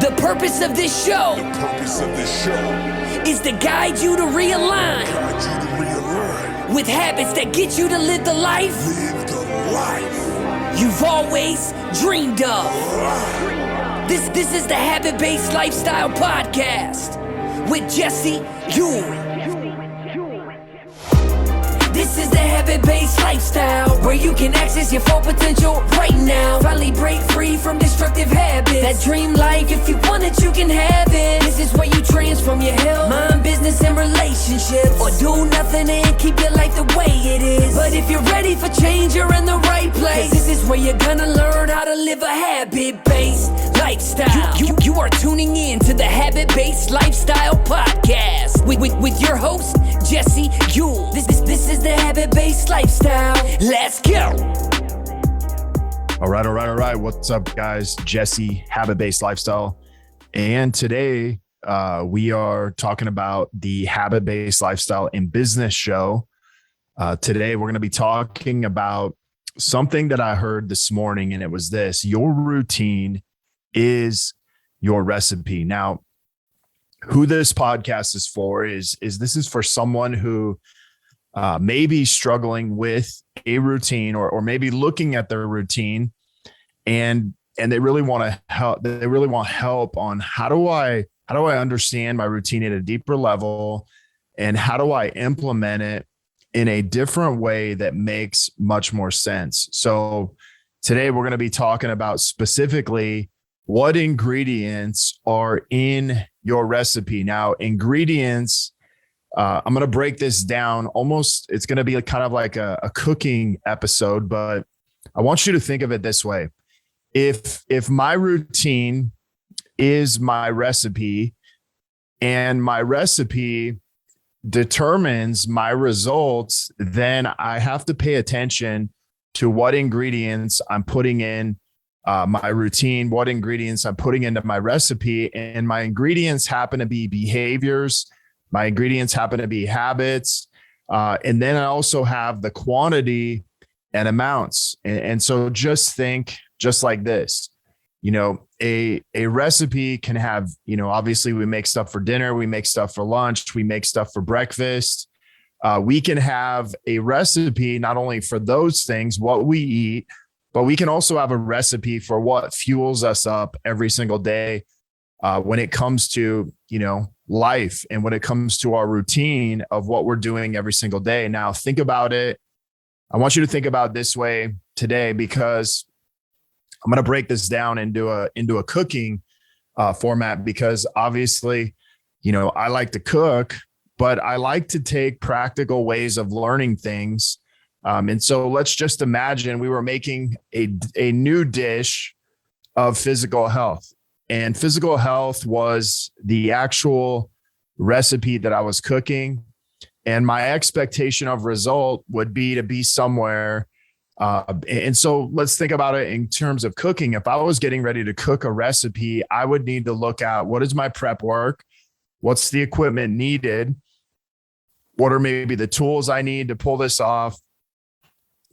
The purpose of this show is to guide you to realign with habits that get you to live the life you've always dreamed of. This is the Habit-Based Lifestyle Podcast with Jesse Ewing. This is the habit-based lifestyle where you can access your full potential right now. Finally break free from destructive habits. That dream life, if you want it, you can have it. This is where you transform your health, mind, business, and relationships, or do nothing and keep your life the way it is. But if you're ready for change, you're in the right place. This is where you're gonna learn how to live a habit-based lifestyle. You are tuning in to the Habit-Based Lifestyle Podcast with your host, Jesse Ewing. This is the Habit-Based Lifestyle. Let's go. All right. What's up, guys? Jesse, Habit-Based Lifestyle. And today we are talking about the Habit-Based Lifestyle in Business show. Today we're going to be talking about something that I heard this morning, and it was this: your routine is your recipe. Now, who this podcast is for is this is for someone who may be struggling with a routine or maybe looking at their routine and they really want to help. They really want help on how do I understand my routine at a deeper level, and how do I implement it in a different way that makes much more sense. So today we're going to be talking about specifically what ingredients are in your recipe. Now, ingredients, I'm going to break this down almost. It's going to be kind of like a cooking episode, but I want you to think of it this way. If my routine is my recipe and my recipe determines my results, then I have to pay attention to what ingredients I'm putting in my routine, what ingredients I'm putting into my recipe. And my ingredients happen to be behaviors. My ingredients happen to be habits. And then I also have the quantity and amounts. And so just think just like this, a recipe can have, obviously we make stuff for dinner, we make stuff for lunch, we make stuff for breakfast. We can have a recipe not only for those things, what we eat, but we can also have a recipe for what fuels us up every single day when it comes to, life, and when it comes to our routine of what we're doing every single day. Now, think about it. I want you to think about it this way today, because I'm going to break this down into a cooking format, because obviously, I like to cook, but I like to take practical ways of learning things. And so let's just imagine we were making a new dish of physical health, and physical health was the actual recipe that I was cooking. And my expectation of result would be to be somewhere. And so let's think about it in terms of cooking. If I was getting ready to cook a recipe, I would need to look at what is my prep work? What's the equipment needed? What are maybe the tools I need to pull this off?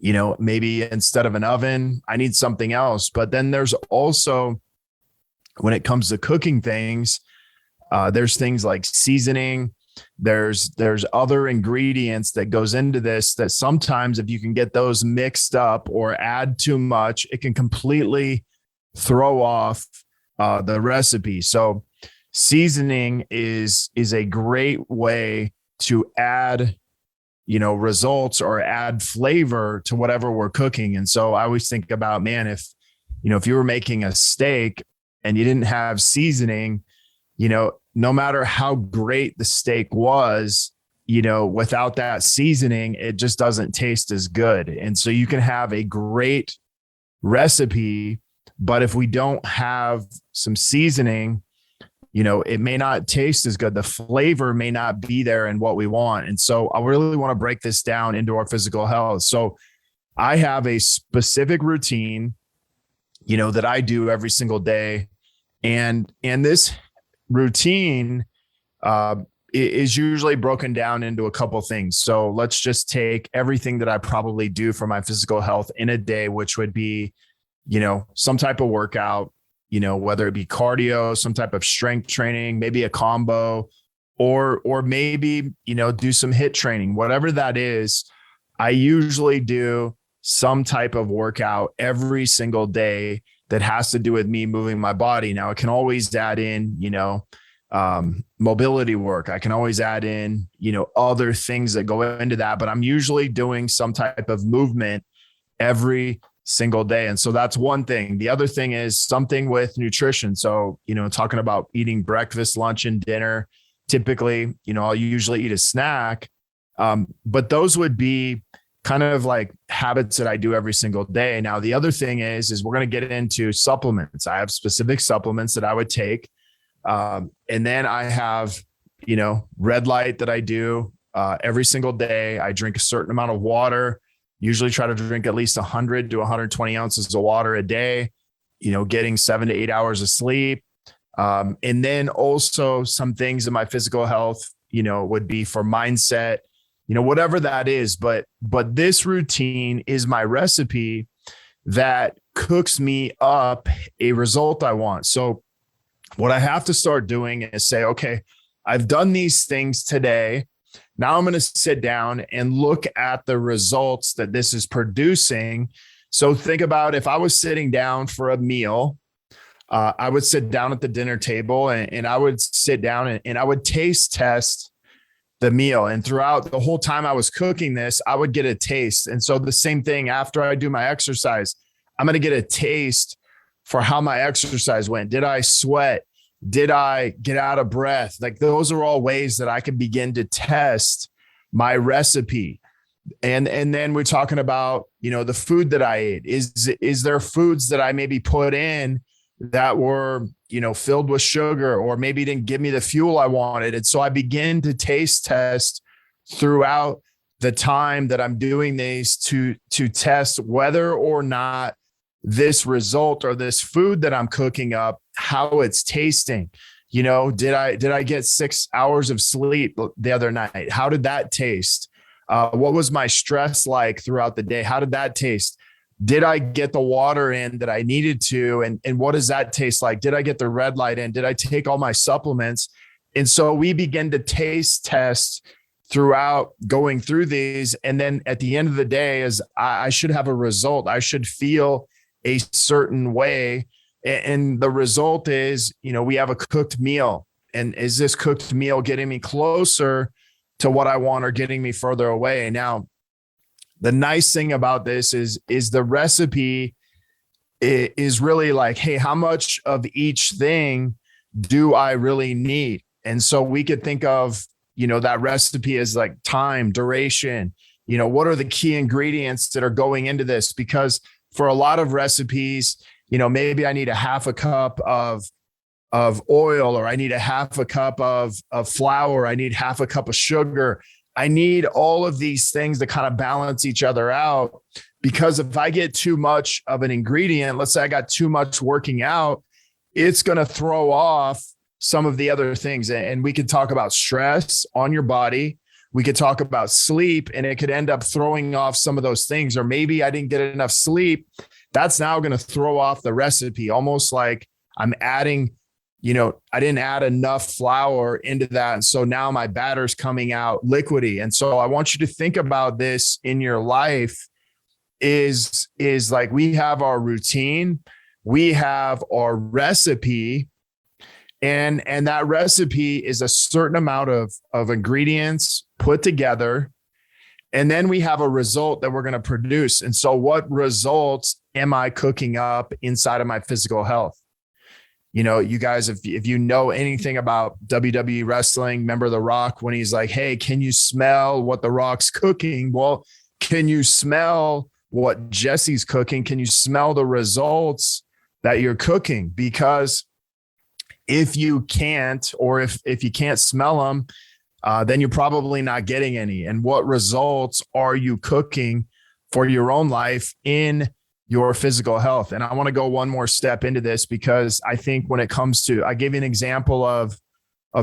Maybe instead of an oven, I need something else. But then there's also, when it comes to cooking things, there's things like seasoning. There's other ingredients that goes into this that sometimes if you can get those mixed up or add too much, it can completely throw off the recipe. So seasoning is a great way to add results or add flavor to whatever we're cooking. And so I always think about, man, if you were making a steak and you didn't have seasoning, no matter how great the steak was, without that seasoning, it just doesn't taste as good. And so you can have a great recipe, but if we don't have some seasoning, it may not taste as good. The flavor may not be there in what we want. And so I really want to break this down into our physical health. So I have a specific routine, that I do every single day. And this routine is usually broken down into a couple things. So let's just take everything that I probably do for my physical health in a day, which would be, some type of workout, whether it be cardio, some type of strength training, maybe a combo, or maybe, do some HIIT training, whatever that is. I usually do some type of workout every single day that has to do with me moving my body. Now, it can always add in, mobility work. I can always add in, other things that go into that, but I'm usually doing some type of movement every single day. And so that's one thing. The other thing is something with nutrition. So, talking about eating breakfast, lunch, and dinner, typically, I'll usually eat a snack. But those would be kind of like habits that I do every single day. Now, the other thing is we're going to get into supplements. I have specific supplements that I would take. And then I have, red light that I do every single day. I drink a certain amount of water, usually try to drink at least 100 to 120 ounces of water a day, getting 7 to 8 hours of sleep. And then also some things in my physical health, would be for mindset, whatever that is. But this routine is my recipe that cooks me up a result I want. So what I have to start doing is say, okay, I've done these things today. Now I'm going to sit down and look at the results that this is producing. So think about if I was sitting down for a meal, I would sit down at the dinner table and I would sit down and I would taste test the meal. And throughout the whole time I was cooking this, I would get a taste. And so the same thing after I do my exercise, I'm going to get a taste for how my exercise went. Did I sweat? Did I get out of breath? Like those are all ways that I can begin to test my recipe. And then we're talking about, the food that I ate. Is there foods that I maybe put in that were, filled with sugar or maybe didn't give me the fuel I wanted? And so I begin to taste test throughout the time that I'm doing these to test whether or not this result or this food that I'm cooking up, how it's tasting. Did I get 6 hours of sleep the other night? How did that taste? What was my stress like throughout the day? How did that taste? Did I get the water in that I needed to? And what does that taste like? Did I get the red light in? Did I take all my supplements? And so we begin to taste test throughout going through these. And then at the end of the day is I should have a result. I should feel a certain way. And the result is, we have a cooked meal. And is this cooked meal getting me closer to what I want or getting me further away? Now, the nice thing about this is the recipe is really like, hey, how much of each thing do I really need? And so we could think of, that recipe as like time, duration, what are the key ingredients that are going into this? Because for a lot of recipes, maybe I need a half a cup of oil, or I need a half a cup of flour. I need half a cup of sugar. I need all of these things to kind of balance each other out, because if I get too much of an ingredient, let's say I got too much working out, it's going to throw off some of the other things. And we could talk about stress on your body. We could talk about sleep, and it could end up throwing off some of those things. Or maybe I didn't get enough sleep. That's now going to throw off the recipe, almost like I'm adding, I didn't add enough flour into that. And so now my batter's coming out liquidy. And so I want you to think about this in your life is like we have our routine, we have our recipe, and that recipe is a certain amount of ingredients put together. And then we have a result that we're going to produce. And so what results am I cooking up inside of my physical health? You guys, if you know anything about WWE wrestling, remember The Rock when he's like, hey, can you smell what The Rock's cooking? Well, can you smell what Jesse's cooking? Can you smell the results that you're cooking? Because if you can't, or if you can't smell them, then you're probably not getting any. And what results are you cooking for your own life in your physical health? And I want to go one more step into this, because I think when it comes to, I gave you an example of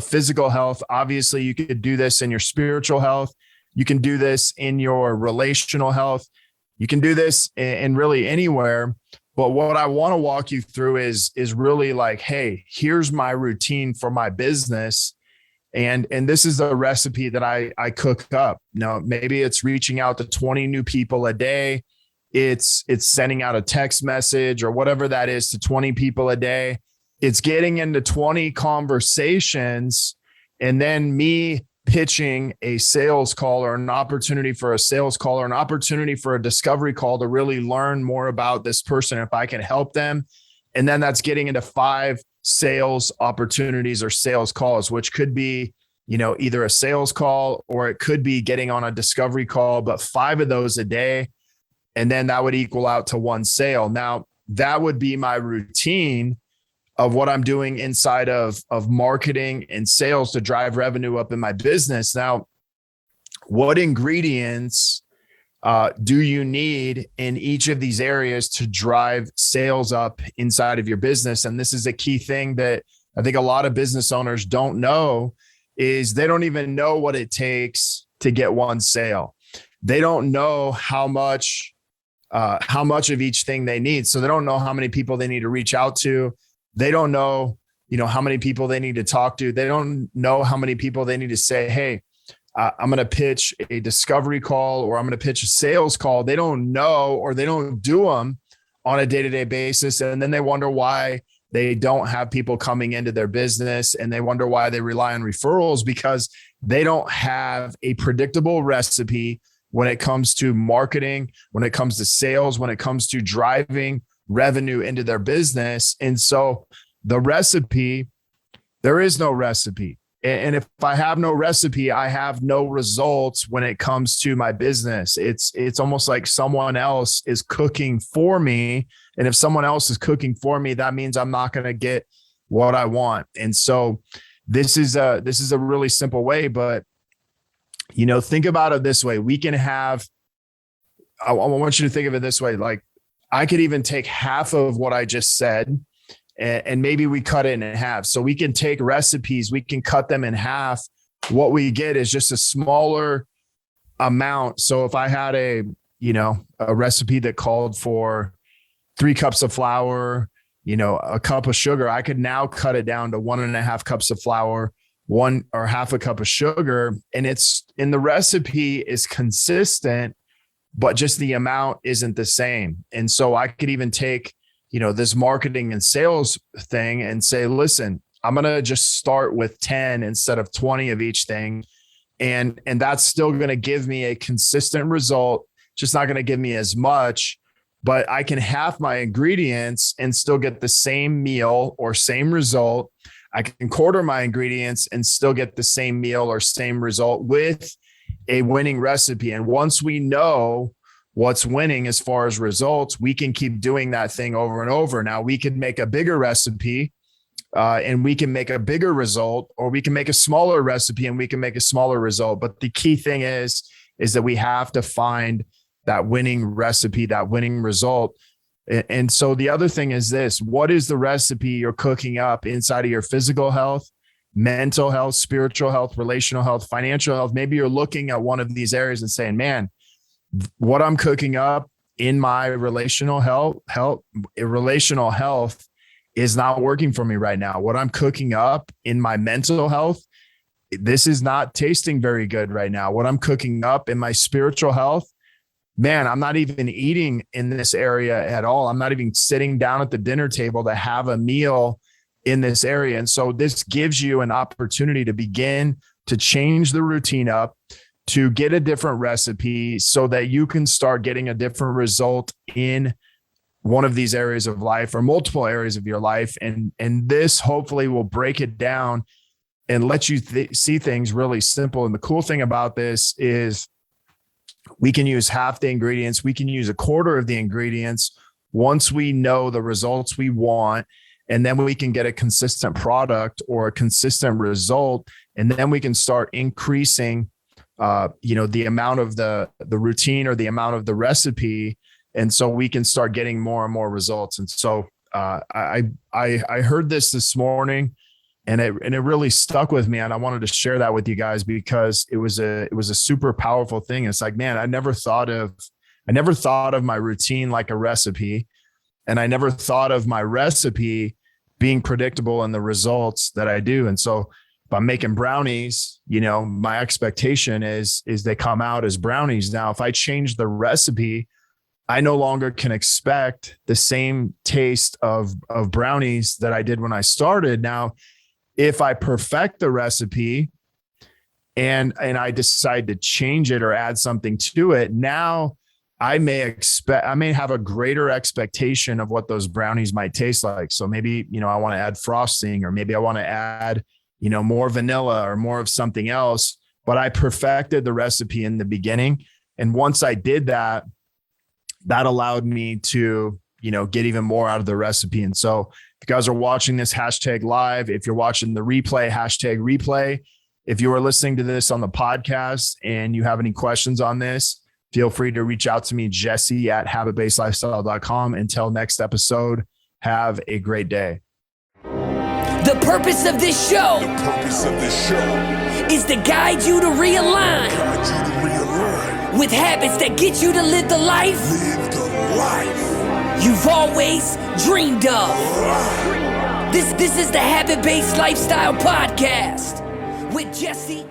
physical health. Obviously, you could do this in your spiritual health. You can do this in your relational health. You can do this in really anywhere. But what I want to walk you through is really like, hey, here's my routine for my business. And this is the recipe that I cook up. Now, maybe it's reaching out to 20 new people a day. It's sending out a text message or whatever that is to 20 people a day. It's getting into 20 conversations and then me pitching a sales call or an opportunity for a sales call or an opportunity for a discovery call to really learn more about this person if I can help them. And then that's getting into 5 sales opportunities or sales calls, which could be, either a sales call or it could be getting on a discovery call, but 5 of those a day. And then that would equal out to 1 sale. Now, that would be my routine of what I'm doing inside of marketing and sales to drive revenue up in my business. Now, what ingredients do you need in each of these areas to drive sales up inside of your business? And this is a key thing that I think a lot of business owners don't know, is they don't even know what it takes to get 1 sale. They don't know how much of each thing they need. So they don't know how many people they need to reach out to. They don't know, how many people they need to talk to. They don't know how many people they need to say, hey, I'm going to pitch a discovery call or I'm going to pitch a sales call. They don't know, or they don't do them on a day-to-day basis. And then they wonder why they don't have people coming into their business, and they wonder why they rely on referrals, because they don't have a predictable recipe when it comes to marketing, when it comes to sales, when it comes to driving revenue into their business. And so the recipe, there is no recipe. And if I have no recipe, I have no results when it comes to my business. It's almost like someone else is cooking for me. And if someone else is cooking for me, that means I'm not going to get what I want. And so this is a really simple way, but think about it this way. I want you to think of it this way. Like, I could even take half of what I just said and maybe we cut it in half. So we can take recipes, we can cut them in half. What we get is just a smaller amount. So if I had a recipe that called for 3 cups of flour, a cup of sugar, I could now cut it down to 1.5 cups of flour, 1 or half a cup of sugar. And the recipe is consistent, but just the amount isn't the same. And so I could even take, this marketing and sales thing and say, listen, I'm going to just start with 10 instead of 20 of each thing. And that's still going to give me a consistent result, just not going to give me as much, but I can half my ingredients and still get the same meal or same result. I can quarter my ingredients and still get the same meal or same result with a winning recipe. And once we know what's winning as far as results, we can keep doing that thing over and over. Now, we could make a bigger recipe and we can make a bigger result, or we can make a smaller recipe and we can make a smaller result. But the key thing is that we have to find that winning recipe, that winning result. And so the other thing is this: what is the recipe you're cooking up inside of your physical health, mental health, spiritual health, relational health, financial health? Maybe you're looking at one of these areas and saying, man, what I'm cooking up in my relational health is not working for me right now. What I'm cooking up in my mental health, this is not tasting very good right now. What I'm cooking up in my spiritual health, man, I'm not even eating in this area at all. I'm not even sitting down at the dinner table to have a meal in this area. And so this gives you an opportunity to begin to change the routine up, to get a different recipe so that you can start getting a different result in one of these areas of life or multiple areas of your life. And this hopefully will break it down and let you see things really simple. And the cool thing about this is we can use half the ingredients. We can use a quarter of the ingredients once we know the results we want. And then we can get a consistent product or a consistent result. And then we can start increasing the amount of the routine or the amount of the recipe. And so we can start getting more and more results. And so I heard this morning and it really stuck with me. And I wanted to share that with you guys because it was a super powerful thing. It's like, man, I never thought of my routine like a recipe. And I never thought of my recipe being predictable in the results that I do. And so if I'm making brownies, my expectation is they come out as brownies. Now, if I change the recipe, I no longer can expect the same taste of brownies that I did when I started. Now, if I perfect the recipe and I decide to change it or add something to it, now I may have a greater expectation of what those brownies might taste like. So maybe, I want to add frosting, or maybe I want to add, more vanilla or more of something else, but I perfected the recipe in the beginning. And once I did that, that allowed me to, get even more out of the recipe. And so if you guys are watching this, #live, if you're watching the replay, #replay, if you are listening to this on the podcast and you have any questions on this, feel free to reach out to me, Jesse at habitbasedlifestyle.com. Until next episode, have a great day. The purpose of this show is to guide you to realign with habits that get you to live the life you've always dreamed of. This is the Habit-Based Lifestyle Podcast with Jesse